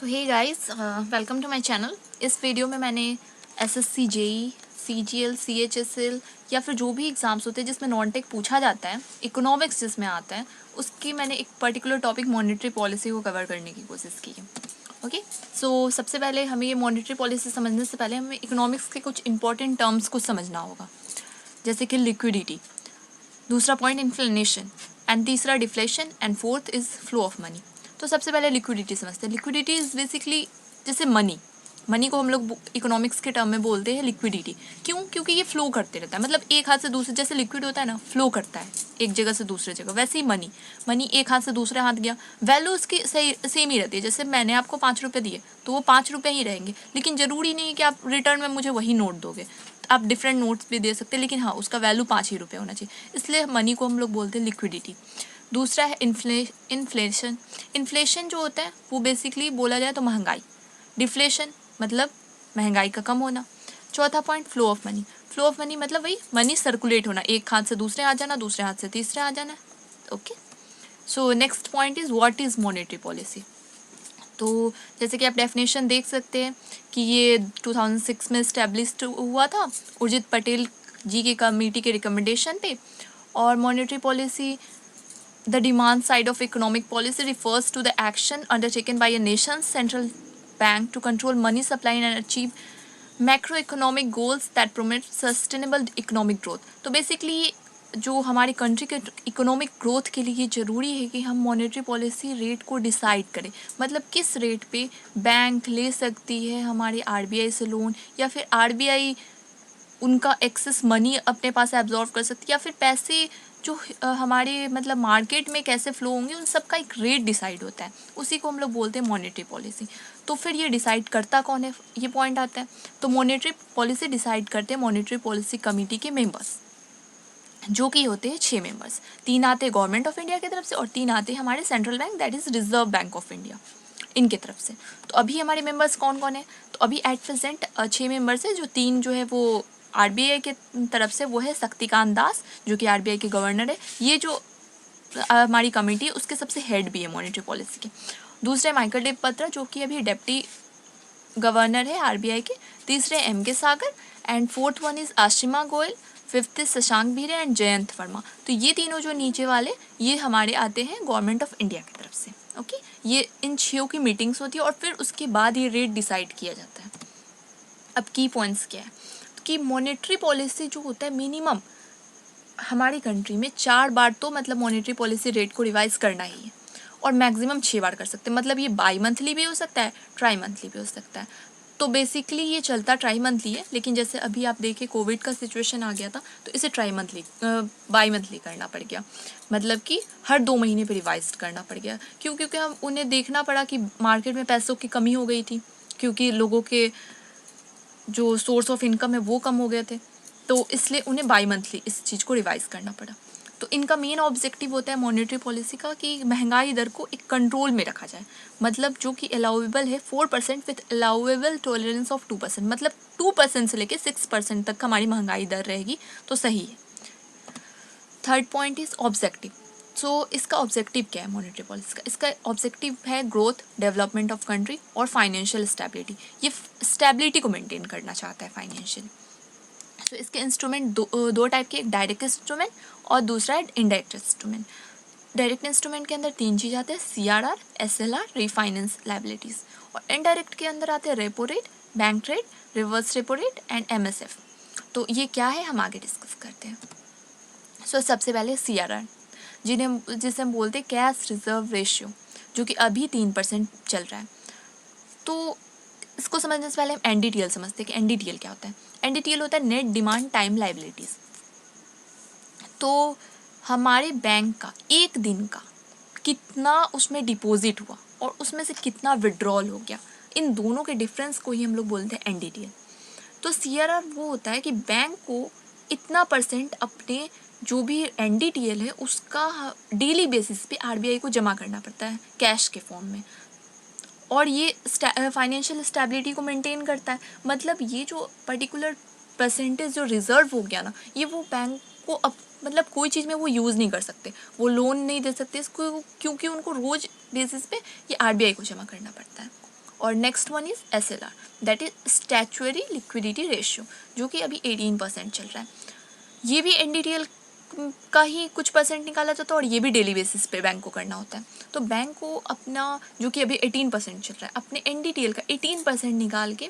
So hey guys, welcome to my channel. इस video में मैंने एसएससी जेई सीजीएल सीएचएसएल या फिर जो भी एग्ज़ाम्स होते हैं जिसमें नॉन टेक पूछा जाता है, इकोनॉमिक्स जिसमें आता है, उसकी मैंने एक पर्टिकुलर टॉपिक मॉनेटरी पॉलिसी को कवर करने की कोशिश की है। ओके, सो सबसे पहले हमें ये मॉनेटरी पॉलिसी समझने से पहले हमें इकोनॉमिक्स के कुछ इंपॉर्टेंट टर्म्स को समझना होगा, जैसे कि लिक्विडिटी, दूसरा पॉइंट इन्फ्लेशन, एंड तीसरा deflation, and fourth is flow of money. तो सबसे पहले लिक्विडिटी समझते हैं। लिक्विडिटी इज़ बेसिकली जैसे मनी को हम लोग इकोनॉमिक्स के टर्म में बोलते हैं लिक्विडिटी। क्यों? क्योंकि ये फ्लो करते रहता है, मतलब एक हाथ से दूसरे, जैसे लिक्विड होता है ना, फ्लो करता है एक जगह से दूसरे जगह, वैसे ही मनी एक हाथ से दूसरे हाथ गया, वैल्यू उसकी सही सेम ही रहती है। जैसे मैंने आपको 5 रुपये दिए तो वो 5 रुपये ही रहेंगे, लेकिन ज़रूरी नहीं है कि आप रिटर्न में मुझे वही नोट दोगे, आप डिफरेंट नोट्स भी दे सकते हैं, लेकिन हाँ उसका वैल्यू 5 ही रुपये होना चाहिए। इसलिए मनी को हम लोग बोलते हैं लिक्विडिटी। दूसरा है इन्फ्लेशन। इन्फ्लेशन जो होता है वो बेसिकली बोला जाए तो महंगाई। डिफ्लेशन मतलब महंगाई का कम होना। चौथा point flow of money. Flow of money मतलब वही मनी सर्कुलेट होना, एक हाथ से दूसरे आ जाना, दूसरे हाथ से तीसरे आ जाना। Okay, so next point is what is monetary policy. तो जैसे कि आप डेफिनेशन देख सकते हैं कि ये 2006 में इस्टेब्लिश्ड हुआ था उर्जित पटेल जी के कमेटी के रिकमेंडेशन पे। और monetary policy, the demand side of economic policy refers to the action undertaken by a nation central bank to control money supply and achieve macroeconomic goals that promote sustainable economic growth. तो basically जो हमारी country के economic growth के लिए ज़रूरी है कि हम मॉनेटरी पॉलिसी रेट को डिसाइड करें, मतलब किस रेट पे बैंक ले सकती है हमारी आरबीआई से लोन, या फिर आरबीआई उनका एक्सेस मनी अपने पास एब्जॉर्व कर सकती है, या फिर पैसे जो हमारे मतलब मार्केट में कैसे फ्लो होंगे, उन सब का एक रेट डिसाइड होता है, उसी को हम लोग बोलते हैं मॉनेटरी पॉलिसी। तो फिर ये डिसाइड करता कौन है, ये पॉइंट आता है। तो मॉनेटरी पॉलिसी डिसाइड करते हैं मॉनेटरी पॉलिसी कमेटी के मेंबर्स, जो कि होते हैं 6 मेंबर्स। 3 आते हैं गवर्नमेंट ऑफ इंडिया की तरफ से और 3 आते हैं हमारे central bank, that is reserve bank of India, इनके तरफ से। तो अभी हमारे मेंबर्स कौन कौन है, तो अभी एट प्रेजेंट 6 मेंबर्स है। जो 3 जो है वो आरबीआई के तरफ से, वो है शक्तिकांत दास जो कि आरबीआई के गवर्नर है। ये जो हमारी कमेटी है उसके सबसे हेड भी है मॉनेटरी पॉलिसी के। दूसरे माइकल देव पत्रा जो कि अभी डेप्टी गवर्नर है आरबीआई के। तीसरे M K Sagar, and fourth one is Ashima Goyal. Fifth is Shashank Bhire and Jayant Verma. तो ये तीनों जो नीचे वाले, ये हमारे आते हैं गवर्नमेंट ऑफ इंडिया की तरफ से। ओके, ये इन 6 की मीटिंग्स होती है और फिर उसके बाद ये रेट डिसाइड किया जाता है। अब की पॉइंट्स क्या है कि मॉनेटरी पॉलिसी जो होता है मिनिमम हमारी कंट्री में 4 बार तो मतलब मॉनेटरी पॉलिसी रेट को रिवाइज करना ही है, और मैक्सिमम 6 बार कर सकते हैं। मतलब ये बाई मंथली भी हो सकता है, ट्राई मंथली भी हो सकता है। तो बेसिकली ये चलता ट्राई मंथली है, लेकिन जैसे अभी आप देखिए कोविड का सिचुएशन आ गया था तो इसे ट्राई मंथली बाई मंथली करना पड़ गया, मतलब कि हर 2 महीने पे रिवाइज करना पड़ गया। क्यों? क्योंकि हम उन्हें देखना पड़ा कि मार्केट में पैसों की कमी हो गई थी, क्योंकि लोगों के जो सोर्स ऑफ इनकम है वो कम हो गए थे, तो इसलिए उन्हें बाई मंथली इस चीज़ को रिवाइज करना पड़ा। तो इनका मेन ऑब्जेक्टिव होता है मॉनेटरी पॉलिसी का कि महंगाई दर को एक कंट्रोल में रखा जाए, मतलब जो कि अलाउेबल है 4% विथ अलाउेबल टॉलरेंस ऑफ 2%, मतलब 2% से लेकर 6% तक हमारी महंगाई दर रहेगी तो सही है। Third point is objective. So इसका ऑब्जेक्टिव क्या है मॉनेटरी पॉलिसी का? इसका ऑब्जेक्टिव है ग्रोथ, डेवलपमेंट ऑफ कंट्री और फाइनेंशियल स्टेबिलिटी। ये स्टेबिलिटी को मेंटेन करना चाहता है फाइनेंशियल। तो इसके इंस्ट्रूमेंट दो टाइप के, एक डायरेक्ट इंस्ट्रूमेंट और दूसरा है इनडायरेक्ट इंस्ट्रूमेंट। डायरेक्ट इंस्ट्रूमेंट के अंदर 3 चीज़ आते हैं, सीआरआर, एसएलआर, रीफाइनेंस लाइबिलिटीज़। और इनडायरेक्ट के अंदर आते हैं repo rate, bank rate, reverse repo rate and MSF. तो ये क्या है हम आगे डिस्कस करते हैं। सो सबसे पहले सीआरआर, जिसे हम बोलते हैं कैश रिजर्व रेशियो, जो कि अभी 3% चल रहा है। तो इसको समझने से पहले हम एनडीटीएल समझते हैं कि एनडीटीएल क्या होता है। एनडीटीएल होता है नेट डिमांड टाइम लाइबिलिटीज़। तो हमारे बैंक का एक दिन का कितना उसमें डिपॉजिट हुआ और उसमें से कितना विड्रॉल हो गया, इन दोनों के डिफरेंस को ही हम लोग बोलते हैं एनडीटीएल। तो सीआरआर वो होता है कि बैंक को इतना परसेंट अपने जो भी एनडीटीएल है उसका डेली बेसिस पे आरबीआई को जमा करना पड़ता है कैश के फॉर्म में, और ये फाइनेंशियल स्टेबिलिटी को मेंटेन करता है। मतलब ये जो पर्टिकुलर परसेंटेज जो रिजर्व हो गया ना, ये वो बैंक को मतलब कोई चीज़ में वो यूज़ नहीं कर सकते, वो लोन नहीं दे सकते इसको, क्योंकि उनको रोज़ बेसिस पे ये आरबीआई को जमा करना पड़ता है। और next one is SLR, that is statutory liquidity ratio, जो कि अभी 18% चल रहा है। ये भी NDTL का ही कुछ परसेंट निकाला जाता है और ये भी डेली बेसिस पे बैंक को करना होता है। तो बैंक को अपना जो कि अभी 18% चल रहा है, अपने NDTL का 18% निकाल के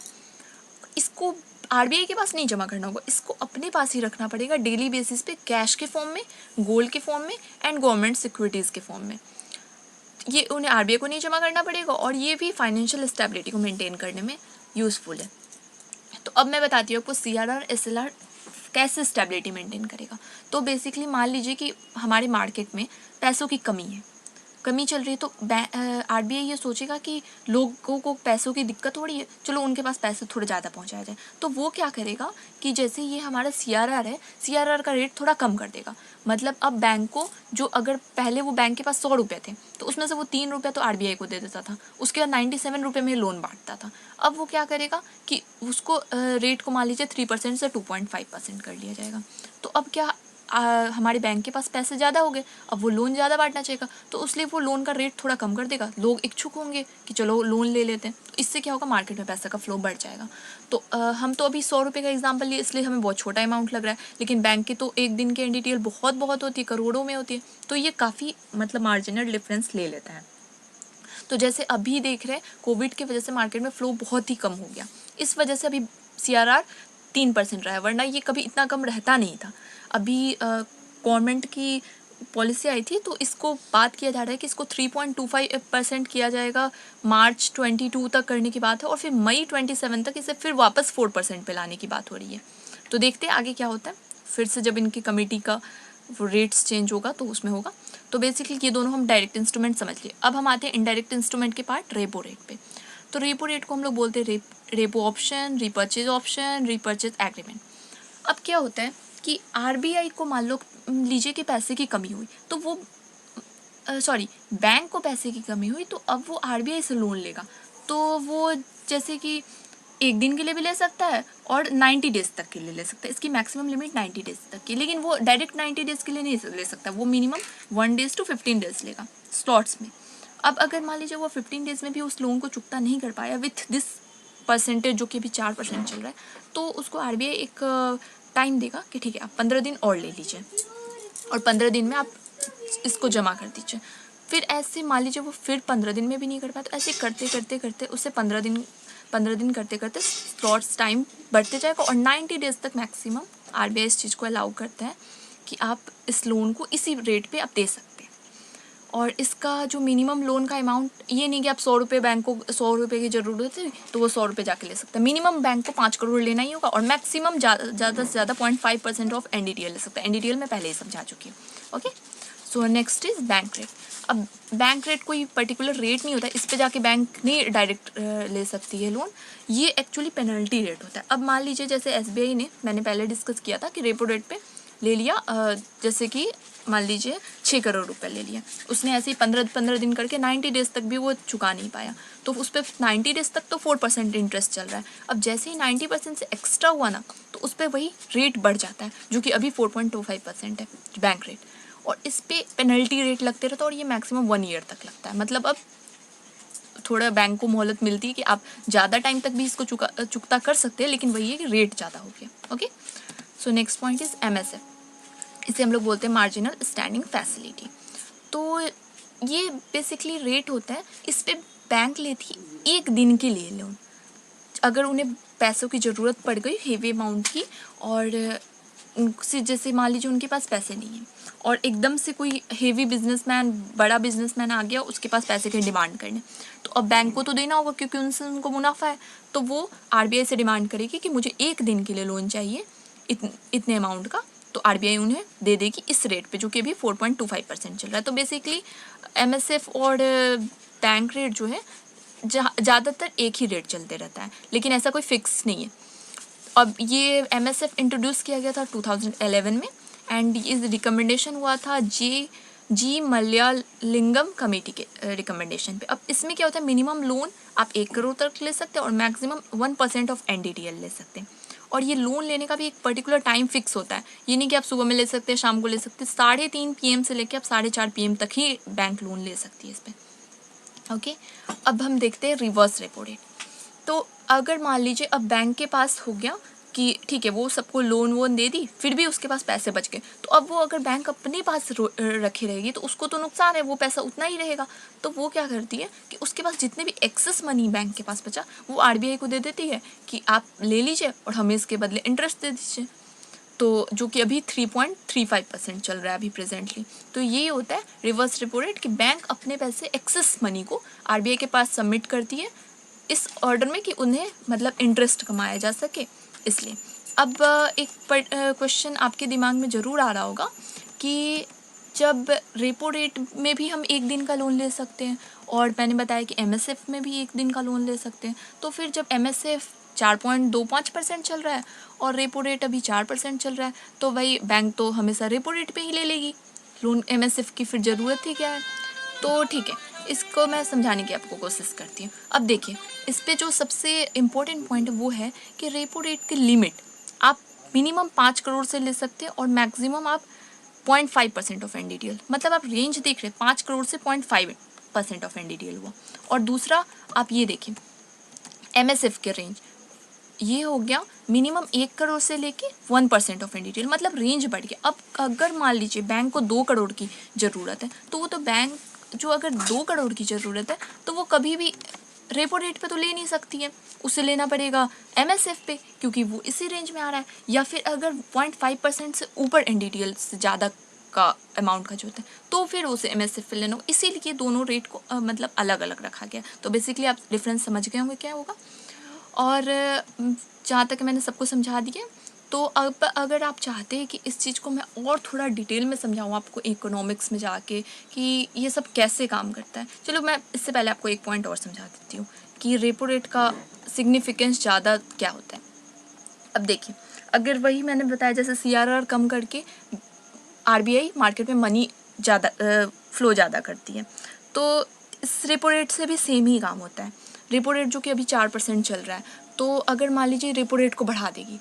इसको RBI के पास नहीं जमा करना होगा, इसको अपने पास ही रखना पड़ेगा डेली बेसिस पे, कैश के फॉर्म में, गोल्ड के फॉर्म में एंड गवर्नमेंट सिक्योरिटीज़ के फॉर्म में। ये उन्हें RBI को नहीं जमा करना पड़ेगा और ये भी फाइनेंशियल स्टेबिलिटी को मेंटेन करने में यूज़फुल है। तो अब मैं बताती हूँ आपको CRR SLR कैसे स्टेबिलिटी मेंटेन करेगा। तो बेसिकली मान लीजिए कि हमारे मार्केट में पैसों की कमी चल रही है, तो RBI ये सोचेगा कि लोगों को पैसों की दिक्कत हो रही है, चलो उनके पास पैसे थोड़े ज़्यादा पहुंचाया जाए। तो वो क्या करेगा कि जैसे ये हमारा CRR है, CRR का रेट थोड़ा कम कर देगा। मतलब अब बैंक को, जो अगर पहले वो बैंक के पास 100 रुपये थे तो उसमें से वो 3 रुपये तो RBI को दे देता था, उसके बाद 97 रुपये में लोन बांटता था। अब वो क्या करेगा कि उसको रेट को मान लीजिए 3% से 2.5% कर लिया जाएगा। तो अब क्या हमारे बैंक के पास पैसे ज़्यादा हो गए, अब वो लोन ज़्यादा बांटना चाहेगा, तो इसलिए वो लोन का रेट थोड़ा कम कर देगा। लोग इच्छुक होंगे कि चलो लोन ले लेते हैं, तो इससे क्या होगा, मार्केट में पैसा का फ्लो बढ़ जाएगा। तो हम तो अभी 100 रुपये का एग्जाम्पल लिए, इसलिए हमें बहुत छोटा अमाउंट लग रहा है, लेकिन बैंक की तो एक दिन की NDTL बहुत होती है, करोड़ों में होती है। तो ये काफ़ी मतलब मार्जिनल डिफरेंस ले लेता है। तो जैसे अभी देख रहे हैं, कोविड की वजह से मार्केट में फ्लो बहुत ही कम हो गया, इस वजह से अभी CRR 3% रहा है, वरना ये कभी इतना कम रहता नहीं था। अभी गवर्नमेंट की पॉलिसी आई थी, तो इसको बात किया जा रहा है कि इसको 3.25% किया जाएगा, मार्च 22 तक करने की बात है, और फिर मई 27 तक इसे फिर वापस 4% पे लाने की बात हो रही है। तो देखते हैं आगे क्या होता है, फिर से जब इनकी कमेटी का वो रेट्स चेंज होगा तो उसमें होगा। तो बेसिकली ये दोनों हम डायरेक्ट इंस्ट्रूमेंट समझ लिए। अब हम आते हैं इनडायरेक्ट इंस्ट्रूमेंट के पार्ट, रेपो रेट पे। तो रेपो रेट को हम लोग बोलते हैं repo option, repurchase option, repurchase agreement. अब क्या होता है कि RBI को मान लो लीजिए कि पैसे की कमी हुई, तो वो बैंक को पैसे की कमी हुई, तो अब वो RBI से लोन लेगा। तो वो जैसे कि एक दिन के लिए भी ले सकता है और 90 डेज तक के लिए ले सकता है, इसकी मैक्सिमम लिमिट 90 डेज तक की, लेकिन वो डायरेक्ट 90 डेज के लिए नहीं ले सकता, वो मिनिमम 1 डेज to 15 डेज लेगा स्लॉट्स में। अब अगर मान लीजिए वो 15 डेज में भी उस लोन को चुकता नहीं कर पाया विथ दिस परसेंटेज, जो कि अभी 4% चल रहा है, तो उसको RBI एक टाइम देगा कि ठीक है आप 15 दिन और ले लीजिए और 15 दिन में आप इसको जमा कर दीजिए। फिर ऐसे मान लीजिए वो फिर 15 दिन में भी नहीं कर पाया, तो ऐसे करते उससे 15 दिन करते करते स्लॉट्स टाइम बढ़ते जाएगा और 90 डेज तक मैक्सिमम RBI इस चीज़ को अलाउ करते हैं कि आप इस लोन को इसी रेट पे आप दे सकते हैं। और इसका जो मिनिमम लोन का अमाउंट, ये नहीं कि आप 100 रुपये, बैंक को 100 रुपये की ज़रूरत है तो वो 100 रुपये जाके ले सकता है। मिनिमम बैंक को 5 करोड़ लेना ही होगा और मैक्सिमम ज़्यादा से ज़्यादा 0.5% ऑफ NDTL ले सकता है। NDTL मैं पहले ही समझा चुकी हूँ। Okay, so next is bank rate. अब बैंक रेट कोई पर्टिकुलर रेट नहीं होता, इस पे जाके बैंक नहीं डायरेक्ट ले सकती है लोन, ये एक्चुअली पेनल्टी रेट होता है। अब मान लीजिए जैसे SBI ने, मैंने पहले डिस्कस किया था कि रेपो रेट पे ले लिया, जैसे कि मान लीजिए 6 करोड़ रुपए ले लिया, उसने ऐसे ही 15 दिन करके 90 डेज तक भी वो चुका नहीं पाया, तो उस पर 90 डेज तक तो 4% इंटरेस्ट चल रहा है। अब जैसे ही 90% से एक्स्ट्रा हुआ ना, तो उस पर वही रेट बढ़ जाता है, जो कि अभी 4.25% है बैंक रेट, और इस पर पेनल्टी रेट लगते रहता है और ये मैक्सिमम 1 ईयर तक लगता है। मतलब अब थोड़ा बैंक को मोहलत मिलती है कि आप ज़्यादा टाइम तक भी इसको चुकता कर सकते हैं, लेकिन वही है कि रेट ज़्यादा हो गया। Okay, so next point is MSF, इसे हम लोग बोलते हैं मार्जिनल स्टैंडिंग फैसिलिटी। तो ये बेसिकली रेट होता है, इस पे बैंक लेती है एक दिन के लिए लोन, अगर उन्हें पैसों की ज़रूरत पड़ गई हेवी अमाउंट की, और जैसे मान लीजिए उनके पास पैसे नहीं हैं और एकदम से कोई हेवी बिजनेसमैन, बड़ा बिजनेसमैन आ गया, उसके पास पैसे की डिमांड करने, तो अब बैंक को तो देना होगा क्योंकि उनसे उनको मुनाफा है, तो वो RBI से डिमांड करेगी कि मुझे एक दिन के लिए लोन चाहिए इतने अमाउंट का, तो RBI उन्हें दे देगी इस रेट पे, जो कि अभी 4.25% चल रहा है। तो बेसिकली MSF और बैंक रेट जो है ज़्यादातर एक ही रेट चलते रहता है, लेकिन ऐसा कोई फिक्स नहीं है। अब ये MSF इंट्रोड्यूस किया गया था 2011 में, एंड इस रिकमेंडेशन हुआ था जी मलयालिंगम कमेटी के रिकमेंडेशन पे। अब इसमें क्या होता है, मिनिमम लोन आप 1 करोड़ तक ले सकते हैं और मैक्सिमम 1% ऑफ NDTL ले सकते हैं। और ये लोन लेने का भी एक पर्टिकुलर टाइम फिक्स होता है, ये नहीं कि आप सुबह में ले सकते हैं शाम को ले सकते हैं, 3:30 PM से लेकर आप 4:30 PM तक ही बैंक लोन ले सकती है इस पर। ओके, अब हम देखते हैं रिवर्स रेपो रेट। तो अगर मान लीजिए अब बैंक के पास हो गया कि ठीक है वो सबको लोन वोन दे दी, फिर भी उसके पास पैसे बच गए, तो अब वो अगर बैंक अपने पास रखी रहेगी तो उसको तो नुकसान है, वो पैसा उतना ही रहेगा। तो वो क्या करती है कि उसके पास जितने भी एक्सेस मनी बैंक के पास बचा वो आरबीआई को दे देती है कि आप ले लीजिए और हमें इसके बदले इंटरेस्ट दे दीजिए। तो जो कि अभी 3.35% चल रहा है अभी प्रेजेंटली। तो ये होता है रिवर्स रेपो रेट कि बैंक अपने पैसे एक्सेस मनी को आरबीआई के पास सबमिट करती है इस ऑर्डर में कि उन्हें मतलब इंटरेस्ट कमाया जा सके, इसलिए। अब एक क्वेश्चन आपके दिमाग में ज़रूर आ रहा होगा कि जब रेपो रेट में भी हम एक दिन का लोन ले सकते हैं और मैंने बताया कि एमएसएफ में भी एक दिन का लोन ले सकते हैं, तो फिर जब एमएसएफ 4.25% चल रहा है और रेपो रेट अभी 4% चल रहा है, तो भाई बैंक तो हमेशा रेपो रेट पे ही ले लेगी लोन, एमएसएफ की फिर ज़रूरत ही क्या है। तो ठीक है, इसको मैं समझाने की आपको कोशिश करती हूँ। अब देखिए, इस पे जो सबसे इम्पोर्टेंट पॉइंट वो है कि रेपो रेट की लिमिट आप मिनिमम 5 करोड़ से ले सकते हैं और मैक्सिमम आप 0.5% ऑफ एनडीटीएल, मतलब आप रेंज देख रहे हैं 5 करोड़ से 0.5% ऑफ एनडीटीएल हुआ। और दूसरा आप ये देखिए एमएसएफ के रेंज, ये हो गया मिनिमम 1 करोड़ से लेके 1% ऑफ एनडीटीएल, मतलब रेंज बढ़ गया। अब अगर मान लीजिए बैंक को 2 करोड़ की ज़रूरत है, तो वो तो बैंक जो अगर 2 करोड़ की ज़रूरत है तो वो कभी भी रेपो रेट पे तो ले नहीं सकती है, उसे लेना पड़ेगा एमएसएफ पे क्योंकि वो इसी रेंज में आ रहा है, या फिर अगर 0.5% से ऊपर एनडीटीएल से ज़्यादा का अमाउंट का जो होता है तो फिर उसे एमएसएफ पे लेना होगा। इसीलिए दोनों रेट को मतलब अलग अलग रखा गया। तो बेसिकली आप डिफरेंस समझ गए होंगे क्या होगा। और जहाँ तक मैंने सबको समझा दिया, तो अब अगर आप चाहते हैं कि इस चीज़ को मैं और थोड़ा डिटेल में समझाऊँ आपको इकोनॉमिक्स में जाके कि ये सब कैसे काम करता है, चलो मैं इससे पहले आपको एक पॉइंट और समझा देती हूँ कि रेपो रेट का सिग्निफिकेंस ज़्यादा क्या होता है। अब देखिए, अगर वही मैंने बताया जैसे सीआरआर कम करके आरबीआई मार्केट में मनी ज़्यादा फ्लो ज़्यादा करती है, तो इस रेपो रेट से भी सेम ही काम होता है। रेपो रेट जो कि अभी 4% चल रहा है, तो अगर मान लीजिए रेपो रेट को बढ़ा देगी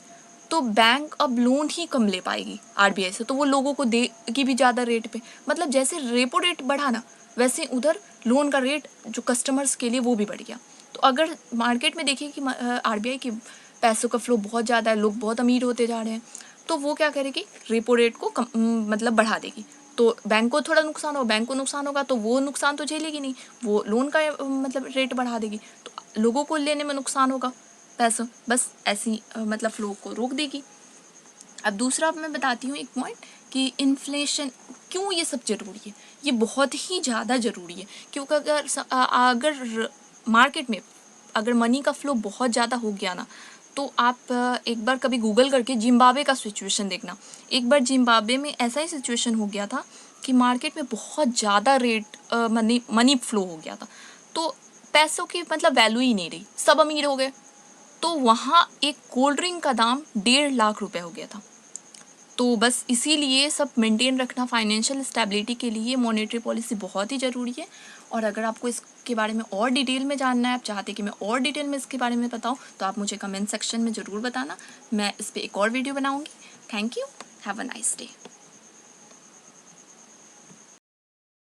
तो बैंक अब लोन ही कम ले पाएगी आरबीआई से, तो वो लोगों को देगी भी ज़्यादा रेट पे। मतलब जैसे रेपो रेट बढ़ा ना, वैसे उधर लोन का रेट जो कस्टमर्स के लिए वो भी बढ़ गया। तो अगर मार्केट में देखिए कि आरबीआई के पैसों का फ्लो बहुत ज़्यादा है, लोग बहुत अमीर होते जा रहे हैं, तो वो क्या करेगी रेपो रेट को मतलब बढ़ा देगी। तो बैंक को थोड़ा नुकसान होगा, बैंक को नुकसान होगा तो वो नुकसान तो झेलेगी नहीं, वो लोन का मतलब रेट बढ़ा देगी, तो लोगों को लेने में नुकसान होगा पैसों, बस ऐसी मतलब फ्लो को रोक देगी। अब दूसरा मैं बताती हूँ एक पॉइंट कि इन्फ्लेशन क्यों ये सब ज़रूरी है। ये बहुत ही ज़्यादा ज़रूरी है क्योंकि अगर मार्केट में अगर मनी का फ्लो बहुत ज़्यादा हो गया ना, तो आप एक बार कभी गूगल करके जिम्बाब्वे का सिचुएशन देखना। एक बार जिम्बाब्वे में ऐसा ही सिचुएशन हो गया था कि मार्केट में बहुत ज़्यादा रेट मनी फ्लो हो गया था, तो पैसों की मतलब वैल्यू ही नहीं रही, सब अमीर हो गए। तो वहाँ एक कोल्ड ड्रिंक का दाम 1.5 लाख रुपए हो गया था। तो बस इसीलिए सब मेंटेन रखना फाइनेंशियल स्टेबिलिटी के लिए मॉनेटरी पॉलिसी बहुत ही ज़रूरी है। और अगर आपको इसके बारे में और डिटेल में जानना है, आप चाहते कि मैं और डिटेल में इसके बारे में बताऊं, तो आप मुझे कमेंट सेक्शन में ज़रूर बताना, मैं इस पर एक और वीडियो बनाऊंगी। Thank you, have a nice day.